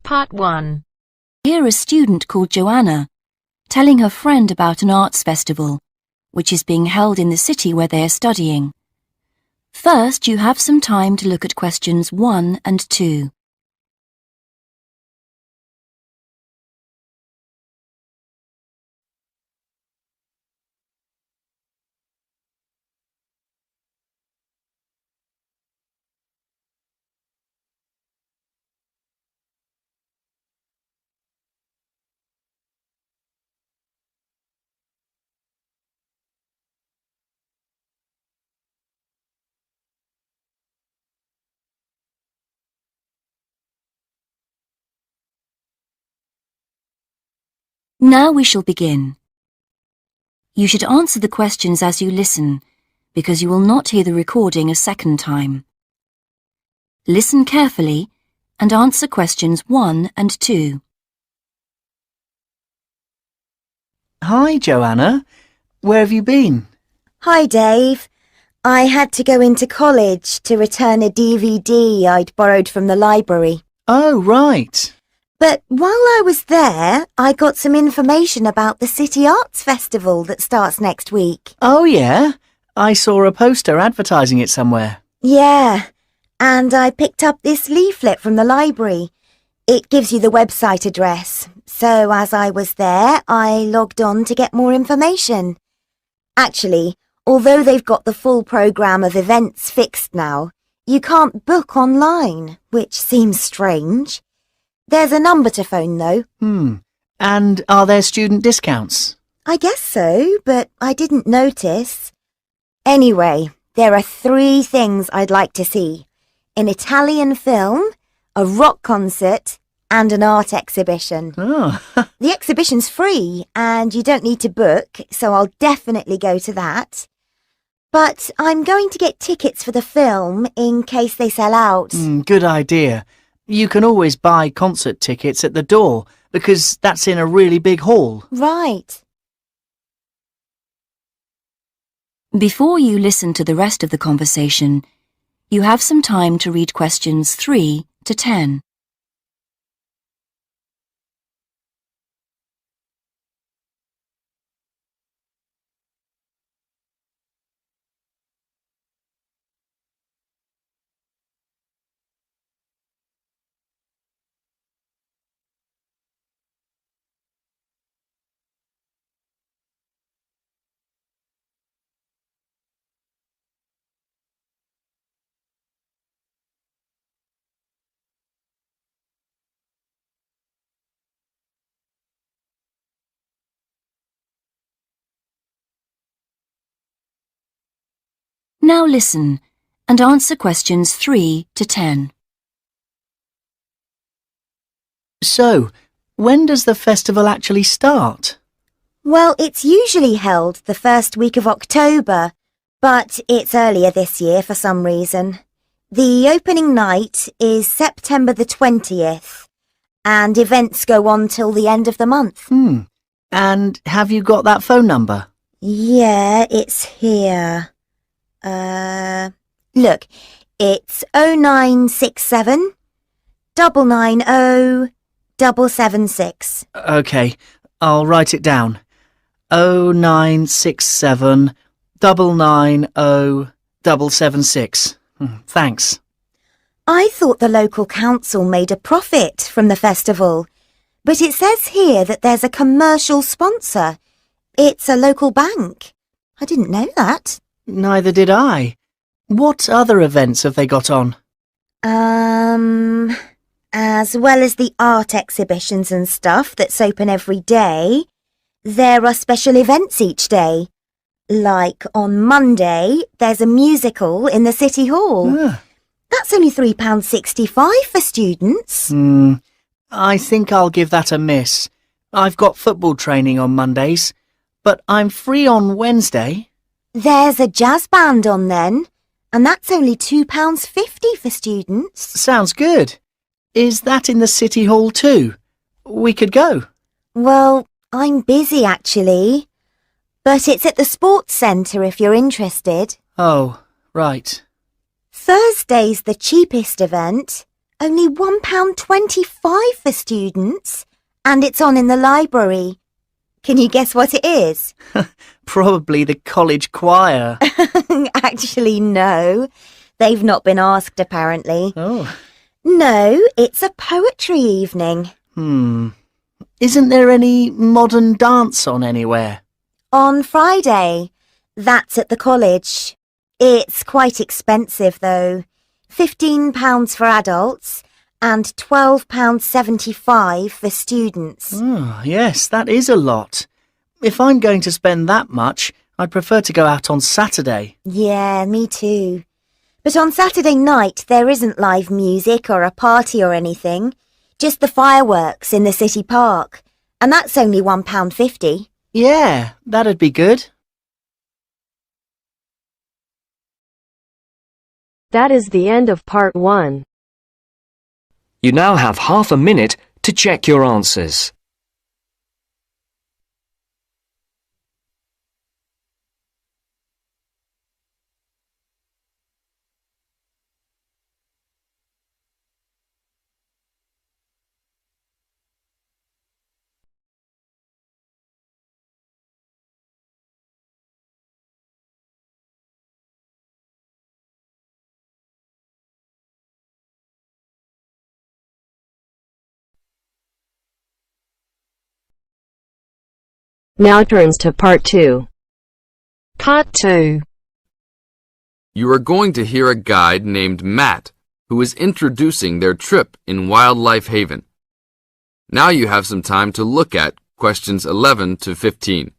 Part 1. Hear a student called Joanna telling her friend about an arts festival, which is being held in the city where they are studying. First, you have some time to look at questions 1 and 2. Now we shall begin. You should answer the questions as you listen, because you will not hear the recording a second time. Listen carefully and answer questions 1 and 2. Hi, Joanna. Where have you been? Hi, Dave. I had to go into college to return a DVD I'd borrowed from the library. Oh, right. But while I was there, I got some information about the City Arts Festival that starts next week. Oh, yeah? I saw a poster advertising it somewhere. Yeah, and I picked up this leaflet from the library. It gives you the website address. So as I was there, I logged on to get more information. Actually, although they've got the full programme of events fixed now, you can't book online, which seems strange. There's a number to phone, though. And are there student discounts? I guess so, but I didn't notice. Anyway, there are 3 things I'd like to see. An Italian film, a rock concert, and an art exhibition. Oh, The exhibition's free, and you don't need to book, so I'll definitely go to that. But I'm going to get tickets for the film in case they sell out. good idea. You can always buy concert tickets at the door because that's in a really big hall. Right. Before you listen to the rest of the conversation, you have some time to read questions 3 to 10. Now listen and answer questions 3 to 10. So, when does the festival actually start? Well, it's usually held the first week of October, but it's earlier this year for some reason. The opening night is September the 20th, and events go on till the end of the month. And have you got that phone number? Yeah, it's here. Look, it's 0967 990 776. OK, I'll write it down. 0967 990 776. Thanks. I thought the local council made a profit from the festival, but it says here that there's a commercial sponsor. It's a local bank. I didn't know that. Neither did I. What other events have they got on? As well as the art exhibitions and stuff that's open every day, there are special events each day. Like on Monday, there's a musical in the City Hall. That's only £3.65 for students. I think I'll give that a miss. I've got football training on Mondays, but I'm free on Wednesday. There's a jazz band on then, and that's only £2.50 for students. Sounds good. Is that in the City Hall too? We could go. Well, I'm busy actually, but it's at the sports centre if you're interested. Oh, right. Thursday's the cheapest event, Only £1.25 for students, and it's on in the library. Can you guess what it is? Probably the college choir. Actually, no. They've not been asked, apparently. Oh. No, it's a poetry evening. Isn't there any modern dance on anywhere? On Friday. That's at the college. It's quite expensive, though. £15 for adults and £12.75 for students. Oh, yes, that is a lot. If I'm going to spend that much, I'd prefer to go out on Saturday. Yeah, me too. But on Saturday night, there isn't live music or a party or anything. Just the fireworks in the city park. And that's only £1.50. Yeah, that'd be good. That is the end of part 1. You now have half a minute to check your answers. Now turns to part 2. Part 2. You are going to hear a guide named Matt who is introducing their trip in Wildlife Haven. Now you have some time to look at questions 11 to 15.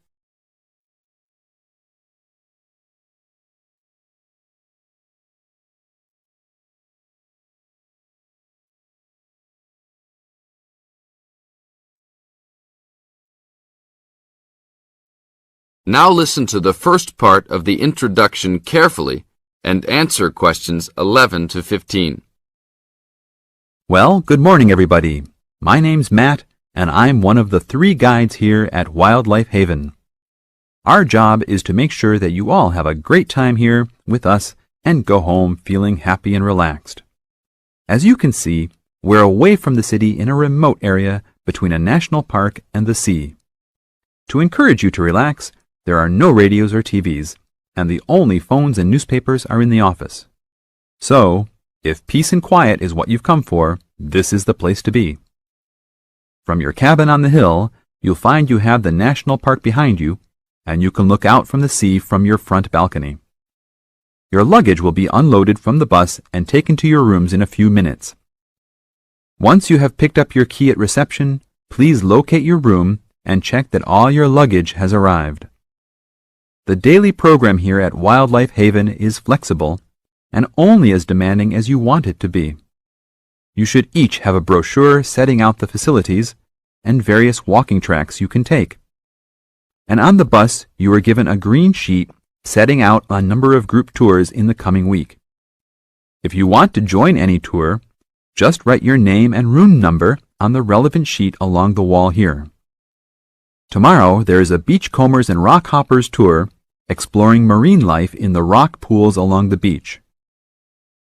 Now listen to the first part of the introduction carefully and answer questions 11 to 15. Well, good morning, everybody. My name's Matt, and I'm one of the 3 guides here at Wildlife Haven. Our job is to make sure that you all have a great time here with us and go home feeling happy and relaxed. As you can see, we're away from the city in a remote area between a national park and the sea. To encourage you to relax, there are no radios or TVs, and the only phones and newspapers are in the office. So, if peace and quiet is what you've come for, this is the place to be. From your cabin on the hill, you'll find you have the national park behind you, and you can look out from the sea from your front balcony. Your luggage will be unloaded from the bus and taken to your rooms in a few minutes. Once you have picked up your key at reception, please locate your room and check that all your luggage has arrived. The daily program here at Wildlife Haven is flexible and only as demanding as you want it to be. You should each have a brochure setting out the facilities and various walking tracks you can take. And on the bus, you are given a green sheet setting out a number of group tours in the coming week. If you want to join any tour, just write your name and room number on the relevant sheet along the wall here. Tomorrow, there is a Beachcombers and Rock Hoppers tour exploring marine life in the rock pools along the beach.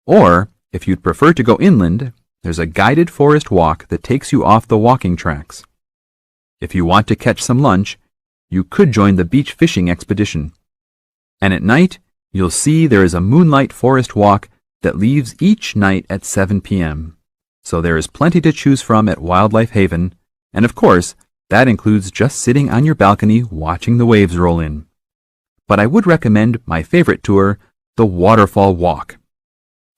Or, if you'd prefer to go inland, there's a guided forest walk that takes you off the walking tracks. If you want to catch some lunch, you could join the beach fishing expedition. And at night, you'll see there is a moonlight forest walk that leaves each night at 7 p.m. So there is plenty to choose from at Wildlife Haven, and of course, that includes just sitting on your balcony watching the waves roll in. But I would recommend my favorite tour, the Waterfall Walk.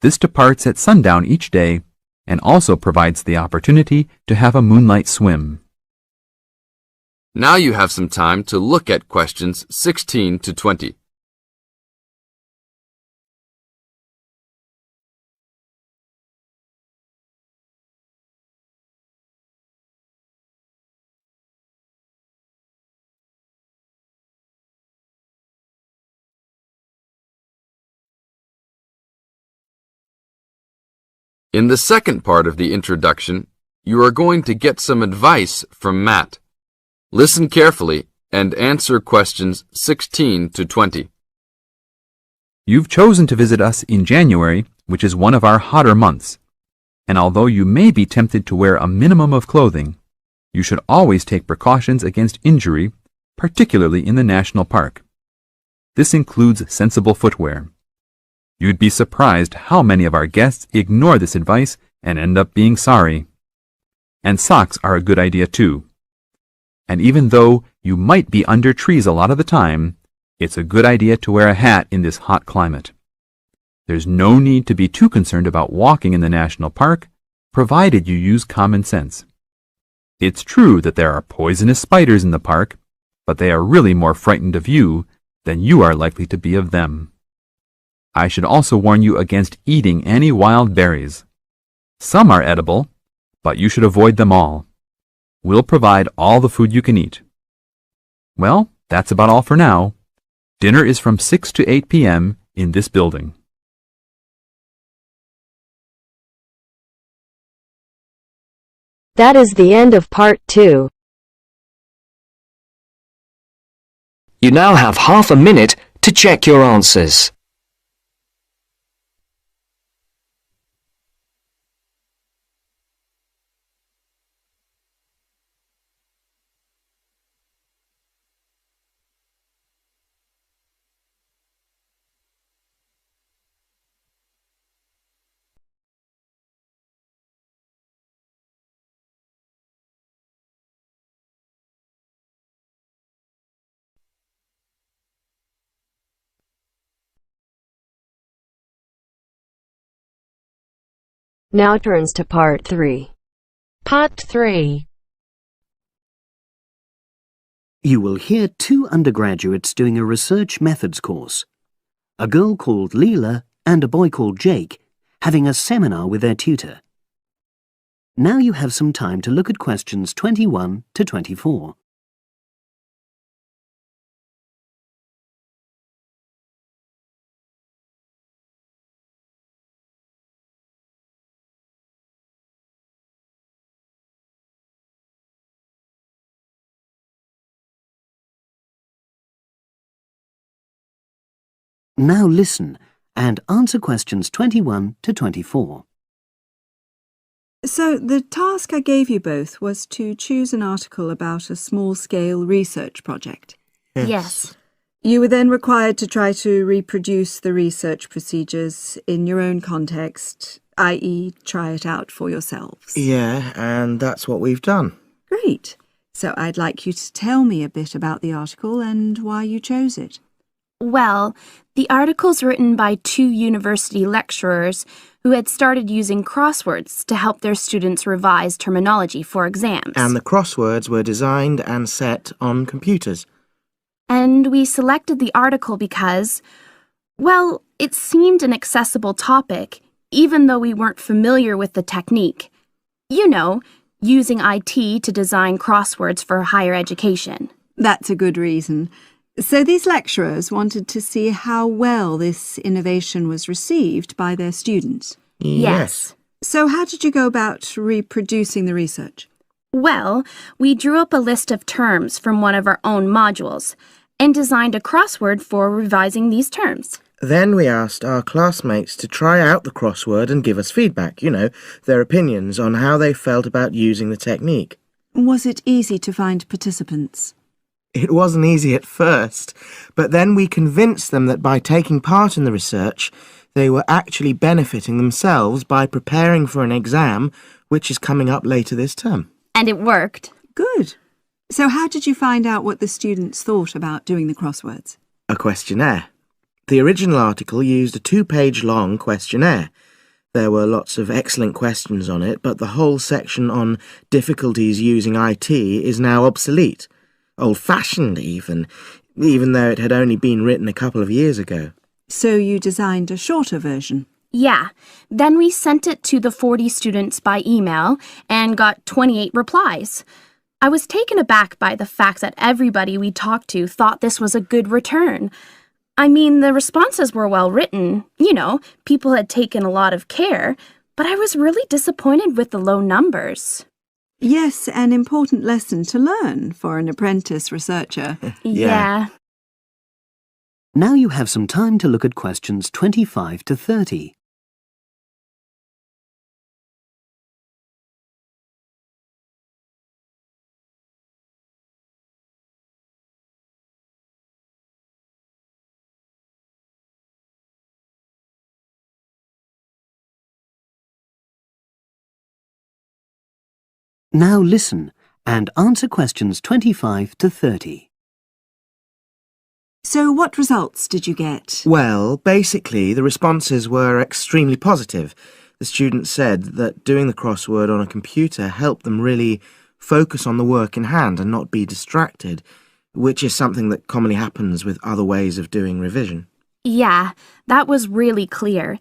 This departs at sundown each day and also provides the opportunity to have a moonlight swim. Now you have some time to look at questions 16 to 20. In the second part of the introduction, you are going to get some advice from Matt. Listen carefully and answer questions 16 to 20. You've chosen to visit us in January, which is one of our hotter months. And although you may be tempted to wear a minimum of clothing, you should always take precautions against injury, particularly in the national park. This includes sensible footwear. You'd be surprised how many of our guests ignore this advice and end up being sorry. And socks are a good idea too. And even though you might be under trees a lot of the time, it's a good idea to wear a hat in this hot climate. There's no need to be too concerned about walking in the national park, provided you use common sense. It's true that there are poisonous spiders in the park, but they are really more frightened of you than you are likely to be of them. I should also warn you against eating any wild berries. Some are edible, but you should avoid them all. We'll provide all the food you can eat. Well, that's about all for now. Dinner is from 6 to 8 p.m. in this building. That is the end of part 2. You now have half a minute to check your answers. Now turns to part 3. Part 3. You will hear two undergraduates doing a research methods course. A girl called Leela and a boy called Jake having a seminar with their tutor. Now you have some time to look at questions 21 to 24. Now listen and answer questions 21 to 24. So the task I gave you both was to choose an article about a small-scale research project. Yes. You were then required to try to reproduce the research procedures in your own context, i.e. try it out for yourselves. Yeah, and that's what we've done. Great. So I'd like you to tell me a bit about the article and why you chose it. Well, the article's written by 2 university lecturers who had started using crosswords to help their students revise terminology for exams. And the crosswords were designed and set on computers. And we selected the article because, well, it seemed an accessible topic, even though we weren't familiar with the technique. You know, using IT to design crosswords for higher education. That's a good reason. So these lecturers wanted to see how well this innovation was received by their students. Yes. So how did you go about reproducing the research? Well, we drew up a list of terms from one of our own modules and designed a crossword for revising these terms. Then we asked our classmates to try out the crossword and give us feedback, their opinions on how they felt about using the technique. Was it easy to find participants? It wasn't easy at first, but then we convinced them that by taking part in the research, they were actually benefiting themselves by preparing for an exam which is coming up later this term. And it worked. Good. So how did you find out what the students thought about doing the crosswords? A questionnaire. The original article used a 2-page long questionnaire. There were lots of excellent questions on it, but the whole section on difficulties using IT is now obsolete. Old-fashioned even though it had only been written a couple of years ago. So you designed a shorter version? Yeah. Then we sent it to the 40 students by email and got 28 replies. I was taken aback by the fact that everybody we talked to thought this was a good return. I mean, the responses were well written. People had taken a lot of care, but I was really disappointed with the low numbers. Yes, an important lesson to learn for an apprentice researcher. Yeah. Now you have some time to look at questions 25 to 30. Now listen and answer questions 25 to 30. So what results did you get? Well, basically, the responses were extremely positive. The students said that doing the crossword on a computer helped them really focus on the work in hand and not be distracted, which is something that commonly happens with other ways of doing revision. Yeah, that was really clear.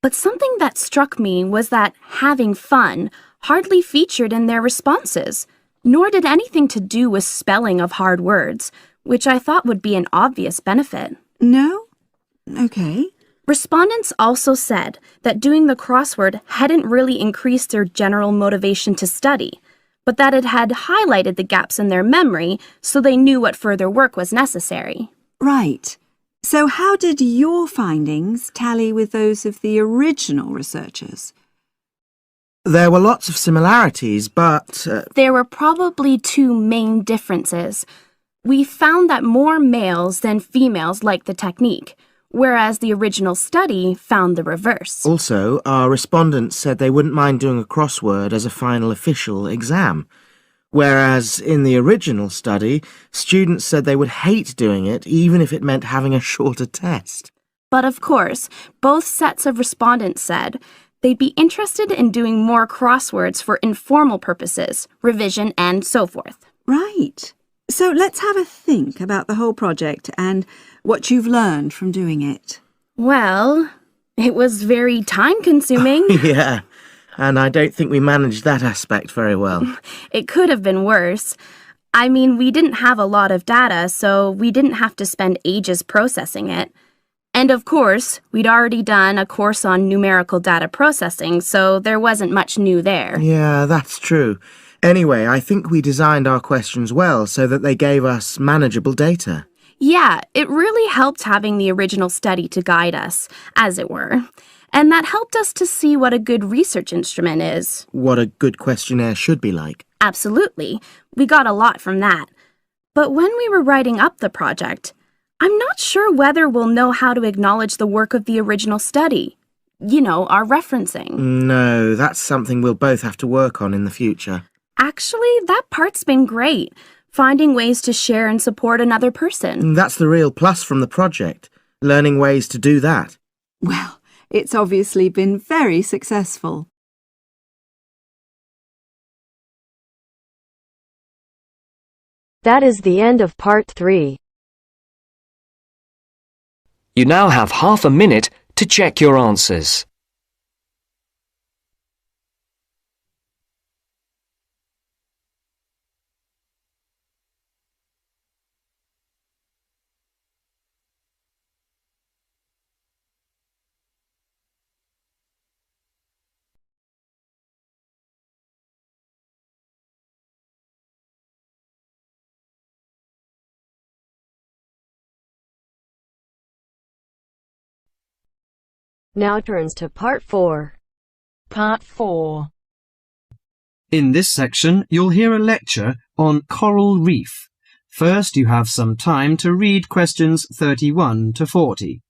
But something that struck me was that having fun hardly featured in their responses, nor did anything to do with spelling of hard words, which I thought would be an obvious benefit. No? Okay. Respondents also said that doing the crossword hadn't really increased their general motivation to study, but that it had highlighted the gaps in their memory so they knew what further work was necessary. Right. So how did your findings tally with those of the original researchers? There were lots of similarities, but... There were probably two main differences. We found that more males than females liked the technique, whereas the original study found the reverse. Also, our respondents said they wouldn't mind doing a crossword as a final official exam, whereas in the original study, students said they would hate doing it even if it meant having a shorter test. But of course, both sets of respondents said they'd be interested in doing more crosswords for informal purposes, revision, and so forth. Right. So let's have a think about the whole project and what you've learned from doing it. Well, it was very time-consuming. Yeah, and I don't think we managed that aspect very well. It could have been worse. I mean, we didn't have a lot of data, so we didn't have to spend ages processing it. And of course, we'd already done a course on numerical data processing, so there wasn't much new there. Yeah, that's true. Anyway, I think we designed our questions well so that they gave us manageable data. Yeah, it really helped having the original study to guide us, as it were. And that helped us to see what a good research instrument is. What a good questionnaire should be like. Absolutely. We got a lot from that. But when we were writing up the project, I'm not sure whether we'll know how to acknowledge the work of the original study. You know, our referencing. No, that's something we'll both have to work on in the future. Actually, that part's been great. Finding ways to share and support another person. That's the real plus from the project. Learning ways to do that. Well, it's obviously been very successful. That is the end of part 3. You now have half a minute to check your answers. Now turns to part 4. Part 4. In this section, you'll hear a lecture on coral reef. First, you have some time to read questions 31 to 40.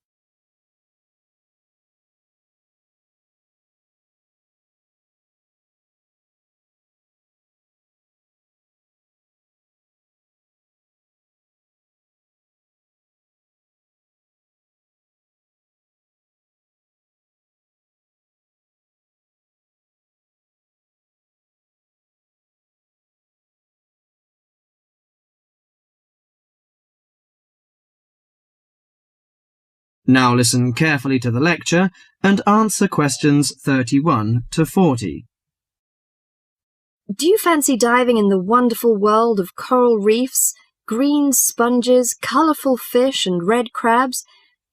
Now listen carefully to the lecture and answer questions 31 to 40. Do you fancy diving in the wonderful world of coral reefs, green sponges, colourful fish and red crabs?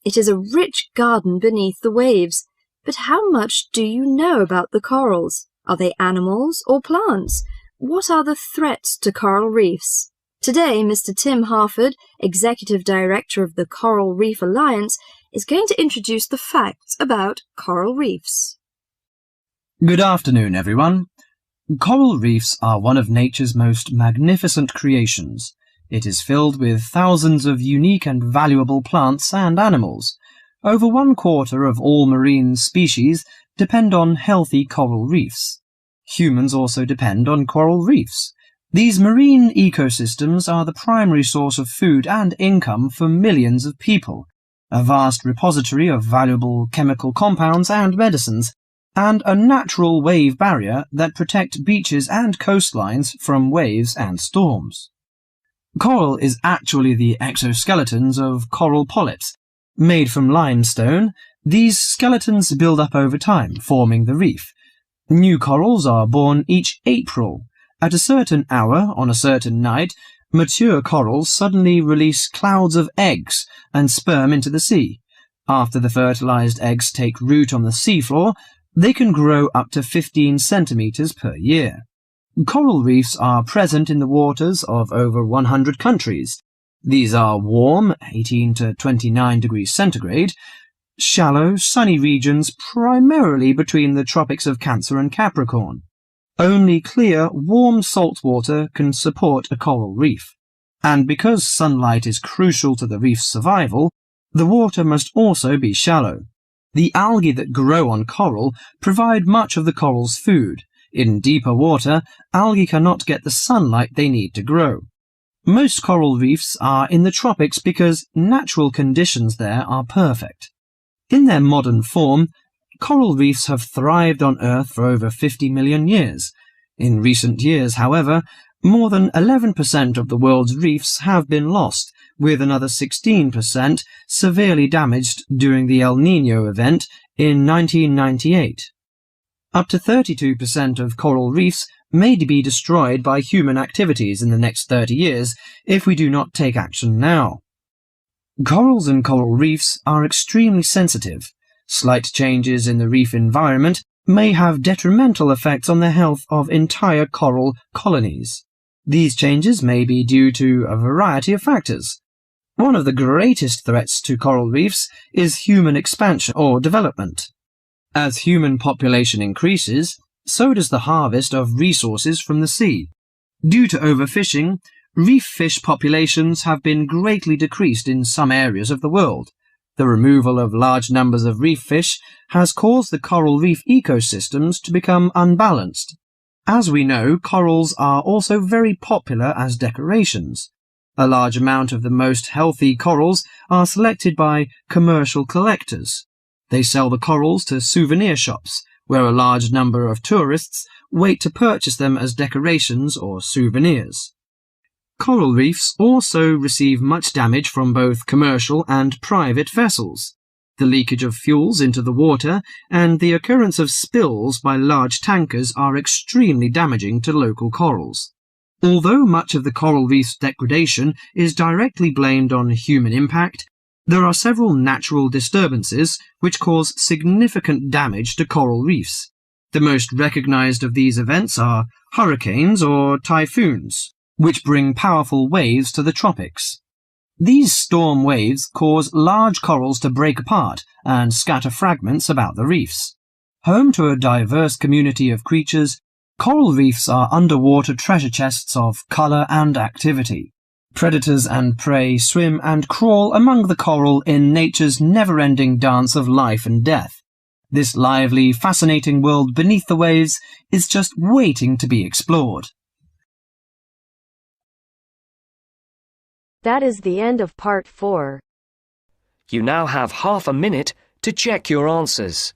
It is a rich garden beneath the waves. But how much do you know about the corals? Are they animals or plants? What are the threats to coral reefs? Today, Mr. Tim Harford, Executive Director of the Coral Reef Alliance, is going to introduce the facts about coral reefs. Good afternoon, everyone. Coral reefs are one of nature's most magnificent creations. It is filled with thousands of unique and valuable plants and animals. Over 1/4 of all marine species depend on healthy coral reefs. Humans also depend on coral reefs. These marine ecosystems are the primary source of food and income for millions of people, a vast repository of valuable chemical compounds and medicines, and a natural wave barrier that protect beaches and coastlines from waves and storms. Coral is actually the exoskeletons of coral polyps. Made from limestone, these skeletons build up over time, forming the reef. New corals are born each April. At a certain hour, on a certain night, mature corals suddenly release clouds of eggs and sperm into the sea. After the fertilized eggs take root on the seafloor, they can grow up to 15 centimeters per year. Coral reefs are present in the waters of over 100 countries. These are warm, 18 to 29 degrees centigrade, shallow, sunny regions primarily between the tropics of Cancer and Capricorn. Only clear, warm salt water can support a coral reef. And because sunlight is crucial to the reef's survival, the water must also be shallow. The algae that grow on coral provide much of the coral's food. In deeper water, algae cannot get the sunlight they need to grow. Most coral reefs are in the tropics because natural conditions there are perfect. In their modern form, coral reefs have thrived on Earth for over 50 million years. In recent years, however, more than 11% of the world's reefs have been lost, with another 16% severely damaged during the El Niño event in 1998. Up to 32% of coral reefs may be destroyed by human activities in the next 30 years if we do not take action now. Corals and coral reefs are extremely sensitive. Slight changes in the reef environment may have detrimental effects on the health of entire coral colonies. These changes may be due to a variety of factors. One of the greatest threats to coral reefs is human expansion or development. As human population increases, so does the harvest of resources from the sea. Due to overfishing, reef fish populations have been greatly decreased in some areas of the world. The removal of large numbers of reef fish has caused the coral reef ecosystems to become unbalanced. As we know, corals are also very popular as decorations. A large amount of the most healthy corals are selected by commercial collectors. They sell the corals to souvenir shops, where a large number of tourists wait to purchase them as decorations or souvenirs. Coral reefs also receive much damage from both commercial and private vessels. The leakage of fuels into the water and the occurrence of spills by large tankers are extremely damaging to local corals. Although much of the coral reef's degradation is directly blamed on human impact, there are several natural disturbances which cause significant damage to coral reefs. The most recognized of these events are hurricanes or typhoons, which bring powerful waves to the tropics. These storm waves cause large corals to break apart and scatter fragments about the reefs. Home to a diverse community of creatures, coral reefs are underwater treasure chests of color and activity. Predators and prey swim and crawl among the coral in nature's never-ending dance of life and death. This lively, fascinating world beneath the waves is just waiting to be explored. That is the end of part 4. You now have half a minute to check your answers.